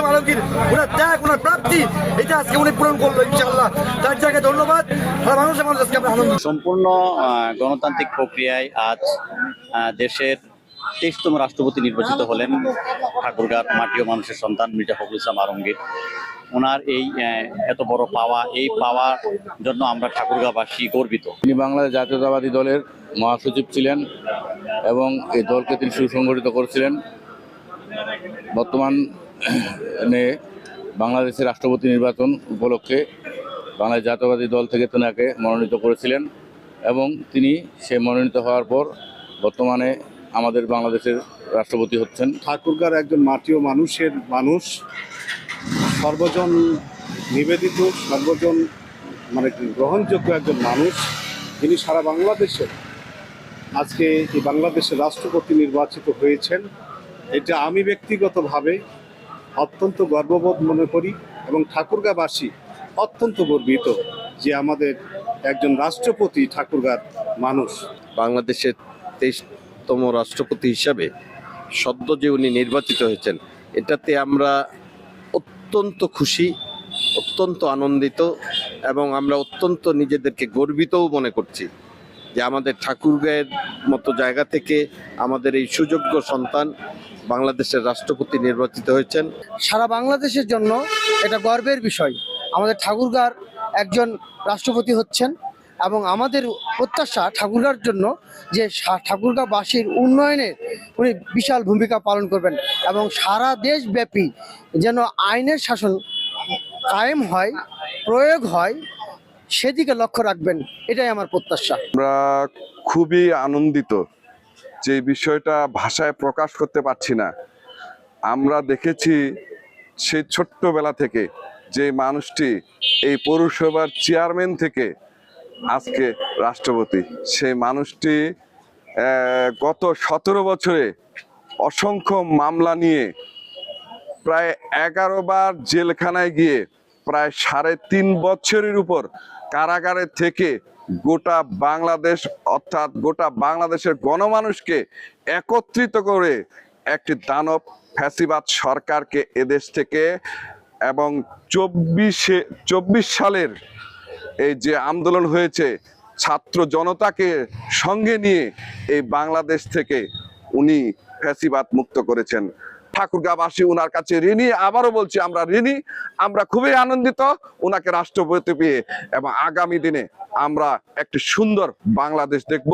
ইসলাম আলমগীর ওনার ত্যাগ ওনার প্রাপ্তি এটা আজকে উনি পূরণ করলো ইনশাআল্লাহ। তার জায়গায় ধন্যবাদ। মানুষের মানুষ আজকে আমরা আনন্দ। সম্পূর্ণ গণতান্ত্রিক প্রক্রিয়ায় আজ দেশের 23তম রাষ্ট্রপতি নির্বাচিত হলেন ঠাকুরগাঁর মাটি ও মানুষের সন্তান মির্জা ফখরুল ইসলাম আলমগীর। ওনার এই এত বড় পাওয়া, এই পাওয়ার জন্য আমরা ঠাকুরগাঁবাসী গর্বিত। তিনি বাংলাদেশ জাতীয়তাবাদী দলের মহাসচিব ছিলেন এবং এই দলকে তিনি সুসংগঠিত করেছিলেন। বর্তমানে বাংলাদেশের রাষ্ট্রপতি নির্বাচন উপলক্ষে বাংলাদেশ জাতীয়তাবাদী দল থেকে তেনাকে মনোনীত করেছিলেন এবং তিনি সে মনোনীত হওয়ার পর বর্তমানে আমাদের বাংলাদেশের রাষ্ট্রপতি হচ্ছেন। ঠাকুরগাঁর একজন মাটি ও মানুষের মানুষ, সর্বজন নিবেদিত, সর্বজন গ্রহণযোগ্য একজন মানুষ, যিনি সারা বাংলাদেশে আজকে এই বাংলাদেশের রাষ্ট্রপতি নির্বাচিত হয়েছেন। এটা আমি ব্যক্তিগতভাবে অত্যন্ত গর্ববোধ মনে করি এবং ঠাকুরগাঁবাসী অত্যন্ত গর্বিত যে আমাদের একজন রাষ্ট্রপতি ঠাকুরগাঁর মানুষ। বাংলাদেশের 23তম রাষ্ট্রপতি হিসাবে সদ্য যে উনি নির্বাচিত হয়েছেন, এটাতে আমরা অত্যন্ত খুশি, অত্যন্ত আনন্দিত এবং আমরা অত্যন্ত নিজেদেরকে গর্বিতও মনে করছি যে আমাদের ঠাকুরগাঁয়ের মতো জায়গা থেকে আমাদের এই সুযোগ্য সন্তান বাংলাদেশের রাষ্ট্রপতি নির্বাচিত হয়েছেন। সারা বাংলাদেশের জন্য এটা গর্বের বিষয়, আমাদের ঠাকুরগাঁর একজন রাষ্ট্রপতি হচ্ছেন এবং আমাদের প্রত্যাশা ঠাকুরগাঁর জন্য যে ঠাকুরগাঁবাসীর উন্নয়নে উনি বিশাল ভূমিকা পালন করবেন এবং সারা দেশব্যাপী যেন আইনের শাসন কায়েম হয়, প্রয়োগ হয়, সেদিকে লক্ষ্য রাখবেন, এটাই আমার প্রত্যাশা। আমরা খুবই আনন্দিত, যে বিষয়টা ভাষায় প্রকাশ করতে পারছি না। আমরা দেখেছি সেই ছোট্টবেলা থেকে যে মানুষটি এই পৌরসভার চেয়ারম্যান থেকে আজকে রাষ্ট্রপতি, সেই মানুষটি গত 17 বছরে অসংখ্য মামলা নিয়ে প্রায় 11 বার জেলখানায় গিয়ে প্রায় 3.5 বছরের উপর কারাগারে থেকে গোটা বাংলাদেশ অর্থাৎ গোটা বাংলাদেশের গণমানুষকে একত্রিত করে একটি দানব ফ্যাসিবাদ সরকারকে এদেশ থেকে এবং 24 সালের এই যে আন্দোলন হয়েছে ছাত্র জনতাকে সঙ্গে নিয়ে এই বাংলাদেশ থেকে উনি ফ্যাসিবাদ মুক্ত করেছেন। ঠাকুরগাঁবাসী ওনার কাছে ঋণী, আবারও বলছি আমরা ঋণী। আমরা খুবই আনন্দিত ওনাকে রাষ্ট্রপতি পেয়ে এবং আগামী দিনে আমরা একটি সুন্দর বাংলাদেশ দেখব।